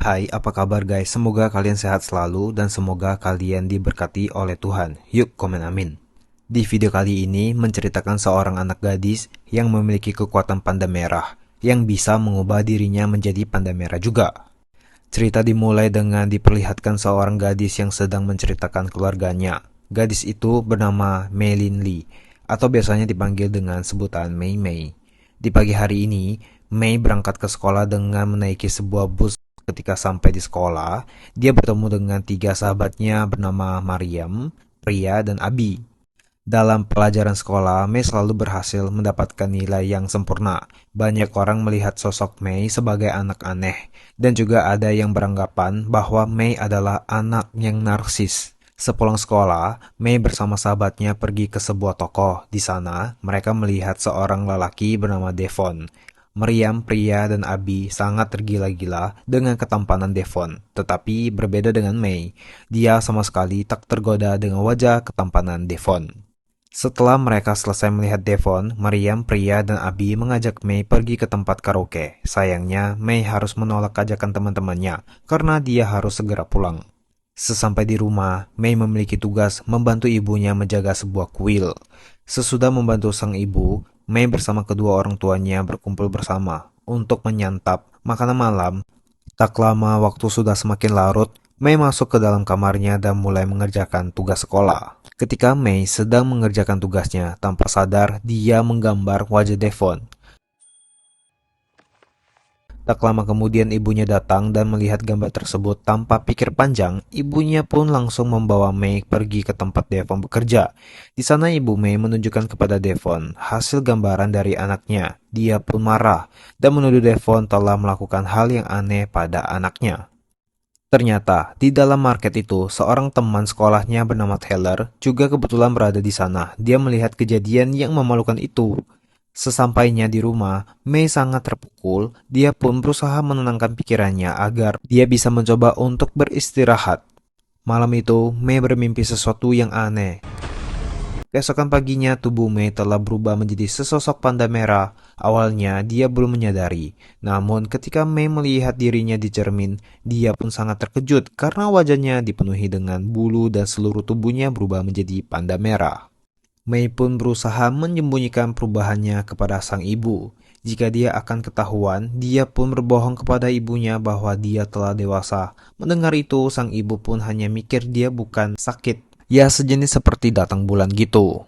Hai, apa kabar guys? Semoga kalian sehat selalu dan semoga kalian diberkati oleh Tuhan. Yuk komen amin. Di video kali ini menceritakan seorang anak gadis yang memiliki kekuatan panda merah yang bisa mengubah dirinya menjadi panda merah juga. Cerita dimulai dengan diperlihatkan seorang gadis yang sedang menceritakan keluarganya. Gadis itu bernama Meilin Lee atau biasanya dipanggil dengan sebutan Mei Mei. Di pagi hari ini, Mei berangkat ke sekolah dengan menaiki sebuah bus. Ketika sampai di sekolah, dia bertemu dengan tiga sahabatnya bernama Mariam, Pria, dan Abi. Dalam pelajaran sekolah, Mei selalu berhasil mendapatkan nilai yang sempurna. Banyak orang melihat sosok Mei sebagai anak aneh, dan juga ada yang beranggapan bahwa Mei adalah anak yang narsis. Sepulang sekolah, Mei bersama sahabatnya pergi ke sebuah toko. Di sana, mereka melihat seorang lelaki bernama Devon. Meriam, Pria, dan Abi sangat tergila-gila dengan ketampanan Devon, tetapi berbeda dengan Mei. Dia sama sekali tak tergoda dengan wajah ketampanan Devon. Setelah mereka selesai melihat Devon, Meriam, Pria, dan Abi mengajak Mei pergi ke tempat karaoke. Sayangnya, Mei harus menolak ajakan teman-temannya karena dia harus segera pulang. Sesampai di rumah, Mei memiliki tugas membantu ibunya menjaga sebuah kuil. Sesudah membantu sang ibu, Mei bersama kedua orang tuanya berkumpul bersama untuk menyantap makanan malam. Tak lama waktu sudah semakin larut, Mei masuk ke dalam kamarnya dan mulai mengerjakan tugas sekolah. Ketika Mei sedang mengerjakan tugasnya, tanpa sadar dia menggambar wajah Devon. Tak lama kemudian ibunya datang dan melihat gambar tersebut. Tanpa pikir panjang, ibunya pun langsung membawa Mei pergi ke tempat Devon bekerja. Di sana ibu Mei menunjukkan kepada Devon hasil gambaran dari anaknya. Dia pun marah dan menuduh Devon telah melakukan hal yang aneh pada anaknya. Ternyata, di dalam market itu, seorang teman sekolahnya bernama Taylor juga kebetulan berada di sana. Dia melihat kejadian yang memalukan itu. Sesampainya di rumah, Mei sangat terpukul. Dia pun berusaha menenangkan pikirannya agar dia bisa mencoba untuk beristirahat. Malam itu, Mei bermimpi sesuatu yang aneh. Keesokan paginya, tubuh Mei telah berubah menjadi sesosok panda merah. Awalnya, dia belum menyadari. Namun, ketika Mei melihat dirinya di cermin, dia pun sangat terkejut karena wajahnya dipenuhi dengan bulu dan seluruh tubuhnya berubah menjadi panda merah. Mei pun berusaha menyembunyikan perubahannya kepada sang ibu. Jika dia akan ketahuan, dia pun berbohong kepada ibunya bahwa dia telah dewasa. Mendengar itu, sang ibu pun hanya mikir dia bukan sakit. Ya, sejenis seperti datang bulan gitu.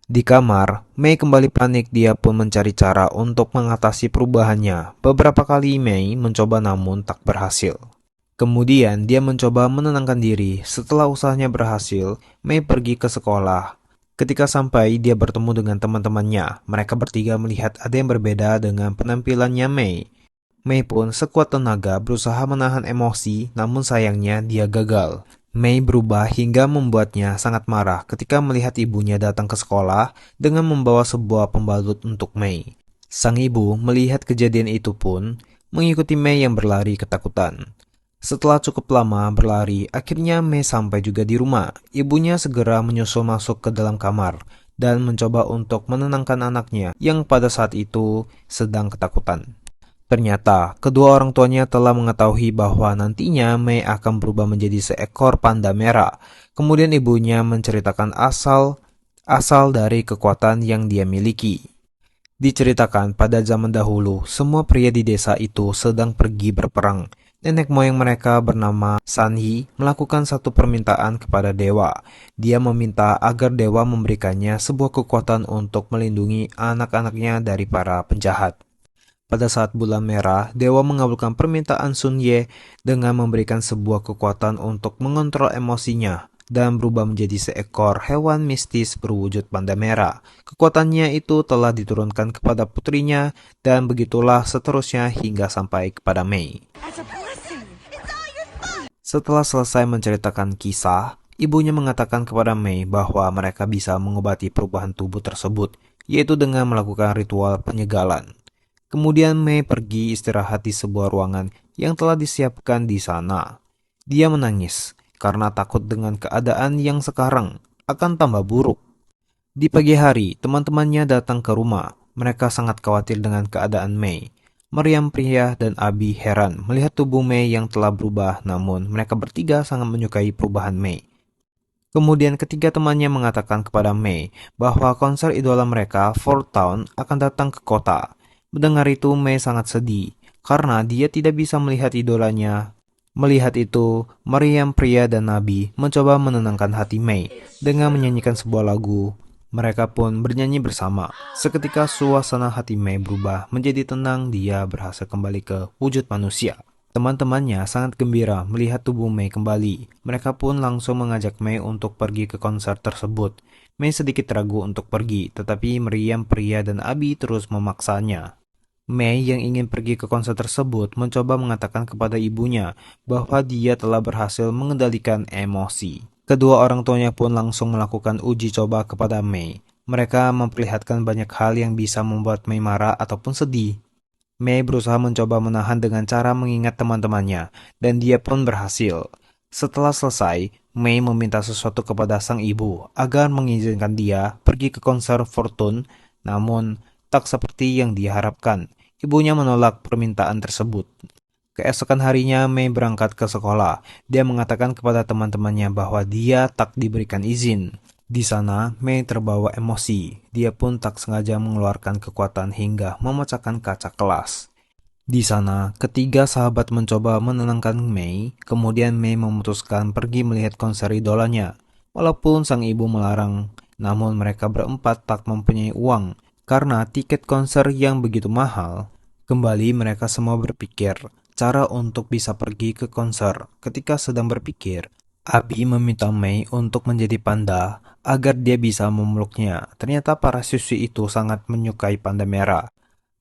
Di kamar, Mei kembali panik. Dia pun mencari cara untuk mengatasi perubahannya. Beberapa kali Mei mencoba namun tak berhasil. Kemudian dia mencoba menenangkan diri. Setelah usahanya berhasil, Mei pergi ke sekolah. Ketika sampai, dia bertemu dengan teman-temannya. Mereka bertiga melihat ada yang berbeda dengan penampilannya Mei. Mei pun sekuat tenaga berusaha menahan emosi, namun sayangnya dia gagal. Mei berubah hingga membuatnya sangat marah ketika melihat ibunya datang ke sekolah dengan membawa sebuah pembalut untuk Mei. Sang ibu melihat kejadian itu pun mengikuti Mei yang berlari ketakutan. Setelah cukup lama berlari, akhirnya Mei sampai juga di rumah. Ibunya segera menyusul masuk ke dalam kamar dan mencoba untuk menenangkan anaknya yang pada saat itu sedang ketakutan. Ternyata, kedua orang tuanya telah mengetahui bahwa nantinya Mei akan berubah menjadi seekor panda merah. Kemudian ibunya menceritakan asal dari kekuatan yang dia miliki. Diceritakan pada zaman dahulu, semua pria di desa itu sedang pergi berperang. Nenek moyang mereka bernama Sanhi melakukan satu permintaan kepada dewa. Dia meminta agar dewa memberikannya sebuah kekuatan untuk melindungi anak-anaknya dari para penjahat. Pada saat bulan merah, dewa mengabulkan permintaan Sun Ye dengan memberikan sebuah kekuatan untuk mengontrol emosinya dan berubah menjadi seekor hewan mistis berwujud panda merah. Kekuatannya itu telah diturunkan kepada putrinya dan begitulah seterusnya hingga sampai kepada Mei. Setelah selesai menceritakan kisah, ibunya mengatakan kepada Mei bahwa mereka bisa mengobati perubahan tubuh tersebut, yaitu dengan melakukan ritual penyegalan. Kemudian Mei pergi istirahat di sebuah ruangan yang telah disiapkan di sana. Dia menangis karena takut dengan keadaan yang sekarang akan tambah buruk. Di pagi hari, teman-temannya datang ke rumah. Mereka sangat khawatir dengan keadaan Mei. Meriam pria dan Abi heran melihat tubuh Mei yang telah berubah, namun mereka bertiga sangat menyukai perubahan Mei. Kemudian ketiga temannya mengatakan kepada Mei bahwa konser idola mereka, Four Town, akan datang ke kota. Mendengar itu, Mei sangat sedih karena dia tidak bisa melihat idolanya. Melihat itu, Meriam pria dan Nabi mencoba menenangkan hati Mei dengan menyanyikan sebuah lagu. Mereka pun bernyanyi bersama. Seketika suasana hati Mei berubah menjadi tenang, dia berhasil kembali ke wujud manusia. Teman-temannya sangat gembira melihat tubuh Mei kembali. Mereka pun langsung mengajak Mei untuk pergi ke konser tersebut. Mei sedikit ragu untuk pergi, tetapi Meriam pria dan Abi terus memaksanya. Mei yang ingin pergi ke konser tersebut mencoba mengatakan kepada ibunya bahwa dia telah berhasil mengendalikan emosi. Kedua orang tuanya pun langsung melakukan uji coba kepada Mei. Mereka memperlihatkan banyak hal yang bisa membuat Mei marah ataupun sedih. Mei berusaha mencoba menahan dengan cara mengingat teman-temannya, dan dia pun berhasil. Setelah selesai, Mei meminta sesuatu kepada sang ibu agar mengizinkan dia pergi ke konser Fortune, namun tak seperti yang dia harapkan. Ibunya menolak permintaan tersebut. Keesokan harinya, Mei berangkat ke sekolah. Dia mengatakan kepada teman-temannya bahwa dia tak diberikan izin. Di sana, Mei terbawa emosi. Dia pun tak sengaja mengeluarkan kekuatan hingga memecahkan kaca kelas. Di sana, ketiga sahabat mencoba menenangkan Mei, kemudian Mei memutuskan pergi melihat konser idolanya. Walaupun sang ibu melarang, namun mereka berempat tak mempunyai uang karena tiket konser yang begitu mahal. Kembali mereka semua berpikir cara untuk bisa pergi ke konser. Ketika sedang berpikir, Abi meminta Mei untuk menjadi panda agar dia bisa memeluknya. Ternyata para siswi itu sangat menyukai panda merah.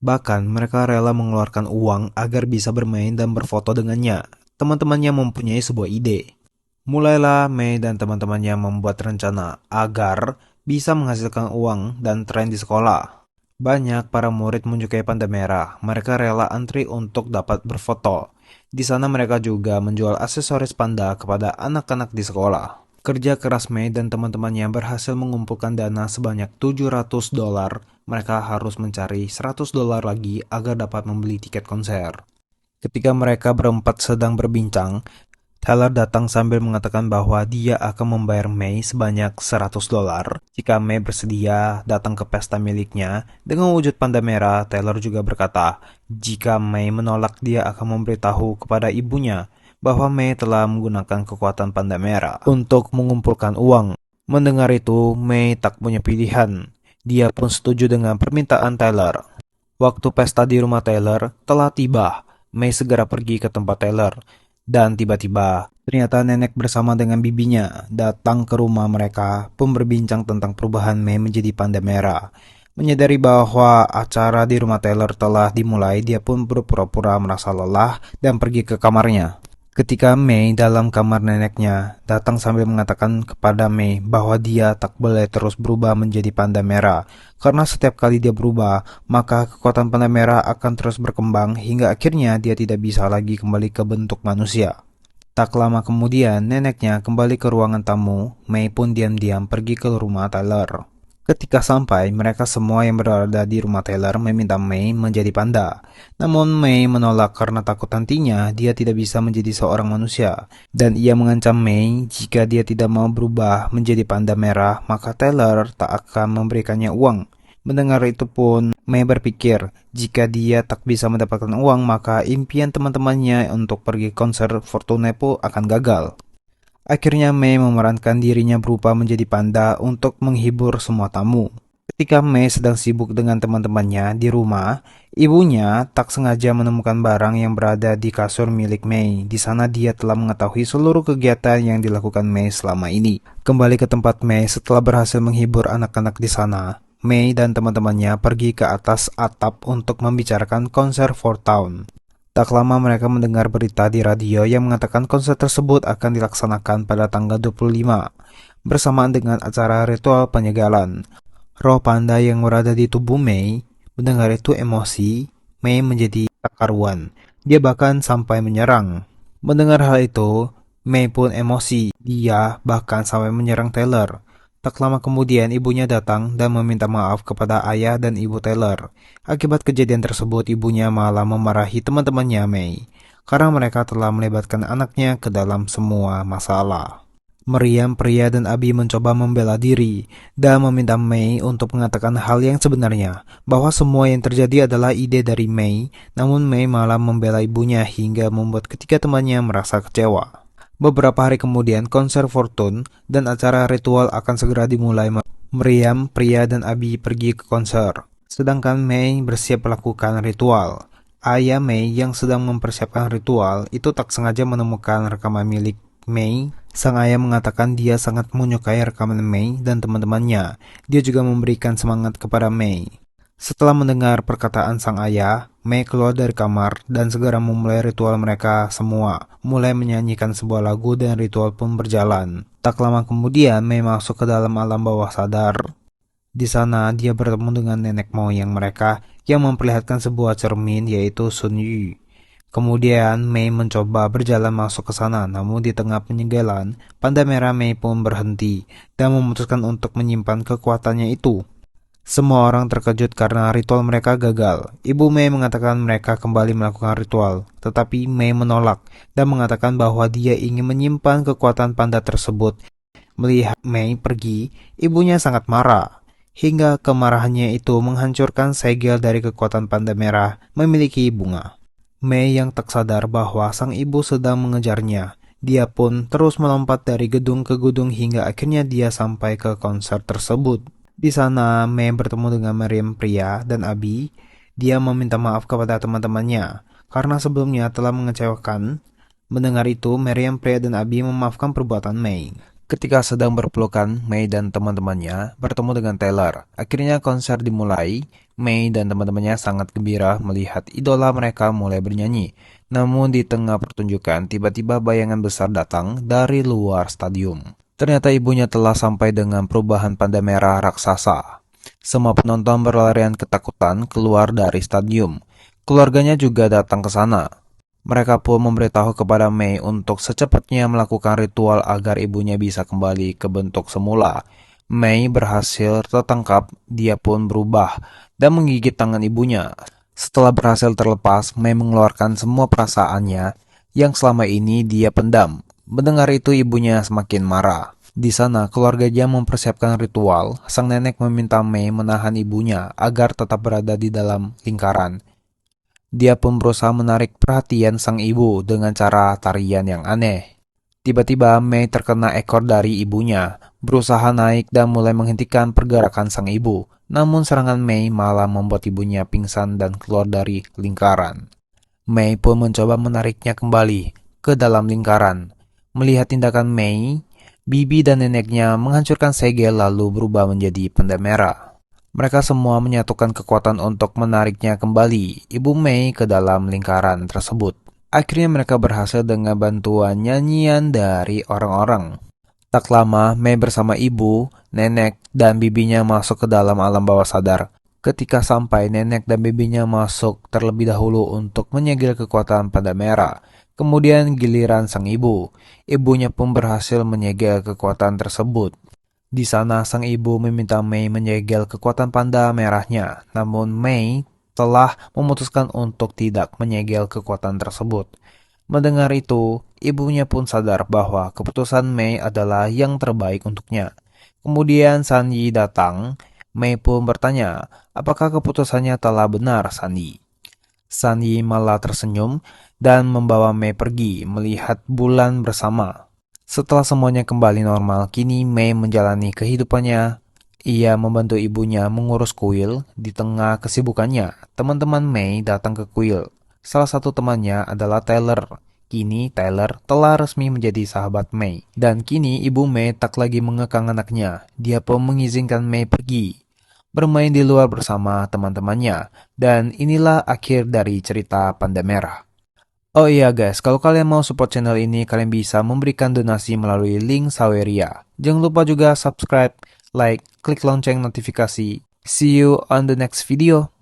Bahkan mereka rela mengeluarkan uang agar bisa bermain dan berfoto dengannya. Teman-temannya mempunyai sebuah ide. Mulailah Mei dan teman-temannya membuat rencana agar bisa menghasilkan uang dan tren di sekolah. Banyak para murid menyukai panda merah. Mereka rela antri untuk dapat berfoto. Di sana mereka juga menjual aksesoris panda kepada anak-anak di sekolah. Kerja keras Mei dan teman-temannya berhasil mengumpulkan dana sebanyak $700. Mereka harus mencari $100 lagi agar dapat membeli tiket konser. Ketika mereka berempat sedang berbincang, Taylor datang sambil mengatakan bahwa dia akan membayar Mei sebanyak $100 jika Mei bersedia datang ke pesta miliknya. Dengan wujud panda merah, Taylor juga berkata, jika Mei menolak dia akan memberitahu kepada ibunya bahwa Mei telah menggunakan kekuatan panda merah untuk mengumpulkan uang. Mendengar itu, Mei tak punya pilihan. Dia pun setuju dengan permintaan Taylor. Waktu pesta di rumah Taylor telah tiba. Mei segera pergi ke tempat Taylor. Dan tiba-tiba, ternyata nenek bersama dengan bibinya datang ke rumah mereka pun berbincang tentang perubahan Mei menjadi panda merah. Menyadari bahwa acara di rumah Taylor telah dimulai, dia pun berpura-pura merasa lelah dan pergi ke kamarnya. Ketika Mei dalam kamar neneknya, datang sambil mengatakan kepada Mei bahwa dia tak boleh terus berubah menjadi panda merah. Karena setiap kali dia berubah, maka kekuatan panda merah akan terus berkembang hingga akhirnya dia tidak bisa lagi kembali ke bentuk manusia. Tak lama kemudian, neneknya kembali ke ruangan tamu. Mei pun diam-diam pergi ke rumah Taylor. Ketika sampai, mereka semua yang berada di rumah Taylor meminta Mei menjadi panda. Namun Mei menolak karena takut nantinya dia tidak bisa menjadi seorang manusia. Dan ia mengancam Mei jika dia tidak mau berubah menjadi panda merah, maka Taylor tak akan memberikannya uang. Mendengar itu pun, Mei berpikir jika dia tak bisa mendapatkan uang, maka impian teman-temannya untuk pergi konser Fortune akan gagal. Akhirnya Mei memerankan dirinya berubah menjadi panda untuk menghibur semua tamu. Ketika Mei sedang sibuk dengan teman-temannya di rumah, ibunya tak sengaja menemukan barang yang berada di kasur milik Mei. Di sana dia telah mengetahui seluruh kegiatan yang dilakukan Mei selama ini. Kembali ke tempat Mei setelah berhasil menghibur anak-anak di sana, Mei dan teman-temannya pergi ke atas atap untuk membicarakan konser Four Town. Tak lama mereka mendengar berita di radio yang mengatakan konser tersebut akan dilaksanakan pada tanggal 25, bersamaan dengan acara ritual penyegalan. Roh panda yang berada di tubuh Mei mendengar itu emosi. Mei menjadi tak karuan. Dia bahkan sampai menyerang. Mendengar hal itu, Mei pun emosi. Dia bahkan sampai menyerang Taylor. Tak lama kemudian ibunya datang dan meminta maaf kepada ayah dan ibu Taylor. Akibat kejadian tersebut ibunya malah memarahi teman-temannya May karena mereka telah melibatkan anaknya ke dalam semua masalah. Meriam, Pria, dan Abi mencoba membela diri dan meminta May untuk mengatakan hal yang sebenarnya, bahwa semua yang terjadi adalah ide dari May, namun May malah membela ibunya hingga membuat ketiga temannya merasa kecewa. Beberapa hari kemudian, konser Fortune dan acara ritual akan segera dimulai. Meriam, Pria, dan Abi pergi ke konser, sedangkan May bersiap melakukan ritual. Ayah May yang sedang mempersiapkan ritual itu tak sengaja menemukan rekaman milik May. Sang ayah mengatakan dia sangat menyukai rekaman May dan teman-temannya. Dia juga memberikan semangat kepada May. Setelah mendengar perkataan sang ayah, May keluar dari kamar dan segera memulai ritual mereka semua, mulai menyanyikan sebuah lagu dan ritual pun berjalan. Tak lama kemudian, May masuk ke dalam alam bawah sadar. Di sana, dia bertemu dengan nenek moyang mereka yang memperlihatkan sebuah cermin yaitu Sun Yu. Kemudian May mencoba berjalan masuk ke sana, namun di tengah penyegelan, panda merah May pun berhenti dan memutuskan untuk menyimpan kekuatannya itu. Semua orang terkejut karena ritual mereka gagal. Ibu May mengatakan mereka kembali melakukan ritual, tetapi May menolak dan mengatakan bahwa dia ingin menyimpan kekuatan panda tersebut. Melihat May pergi, ibunya sangat marah, hingga kemarahannya itu menghancurkan segel dari kekuatan panda merah memiliki bunga. May yang tak sadar bahwa sang ibu sedang mengejarnya. Dia pun terus melompat dari gedung ke gedung hingga akhirnya dia sampai ke konser tersebut. Di sana, May bertemu dengan Meriam, Pria, dan Abi. Dia meminta maaf kepada teman-temannya karena sebelumnya telah mengecewakan. Mendengar itu, Meriam, Pria, dan Abi memaafkan perbuatan May. Ketika sedang berpelukan, May dan teman-temannya bertemu dengan Taylor. Akhirnya konser dimulai. May dan teman-temannya sangat gembira melihat idola mereka mulai bernyanyi. Namun di tengah pertunjukan, tiba-tiba bayangan besar datang dari luar stadium. Ternyata ibunya telah sampai dengan perubahan panda merah raksasa. Semua penonton berlarian ketakutan keluar dari stadium. Keluarganya juga datang ke sana. Mereka pun memberitahu kepada May untuk secepatnya melakukan ritual agar ibunya bisa kembali ke bentuk semula. May berhasil tertangkap, dia pun berubah dan menggigit tangan ibunya. Setelah berhasil terlepas, May mengeluarkan semua perasaannya yang selama ini dia pendam. Mendengar itu ibunya semakin marah. Di sana, keluarganya mempersiapkan ritual. Sang nenek meminta May menahan ibunya agar tetap berada di dalam lingkaran. Dia pun berusaha menarik perhatian sang ibu dengan cara tarian yang aneh. Tiba-tiba May terkena ekor dari ibunya, berusaha naik dan mulai menghentikan pergerakan sang ibu. Namun serangan May malah membuat ibunya pingsan dan keluar dari lingkaran. May pun mencoba menariknya kembali ke dalam lingkaran. Melihat tindakan May, bibi dan neneknya menghancurkan segel lalu berubah menjadi panda merah. Mereka semua menyatukan kekuatan untuk menariknya kembali Ibu May ke dalam lingkaran tersebut. Akhirnya mereka berhasil dengan bantuan nyanyian dari orang-orang. Tak lama, May bersama ibu, nenek, dan bibinya masuk ke dalam alam bawah sadar. Ketika sampai, nenek dan bibinya masuk terlebih dahulu untuk menyegel kekuatan panda merah. Kemudian giliran sang ibu. Ibunya pun berhasil menyegel kekuatan tersebut. Di sana, sang ibu meminta May menyegel kekuatan panda merahnya. Namun May telah memutuskan untuk tidak menyegel kekuatan tersebut. Mendengar itu, ibunya pun sadar bahwa keputusan May adalah yang terbaik untuknya. Kemudian San Yi datang. May pun bertanya, apakah keputusannya telah benar, San Yi? San Yi malah tersenyum dan membawa May pergi melihat bulan bersama. Setelah semuanya kembali normal, kini May menjalani kehidupannya. Ia membantu ibunya mengurus kuil. Di tengah kesibukannya, teman-teman May datang ke kuil. Salah satu temannya adalah Taylor. Kini Taylor telah resmi menjadi sahabat May. Dan kini ibu May tak lagi mengekang anaknya. Dia pun mengizinkan May pergi, bermain di luar bersama teman-temannya. Dan inilah akhir dari cerita Panda Merah. Oh iya guys, kalau kalian mau support channel ini, kalian bisa memberikan donasi melalui link Saweria. Jangan lupa juga subscribe, like, klik lonceng notifikasi. See you on the next video.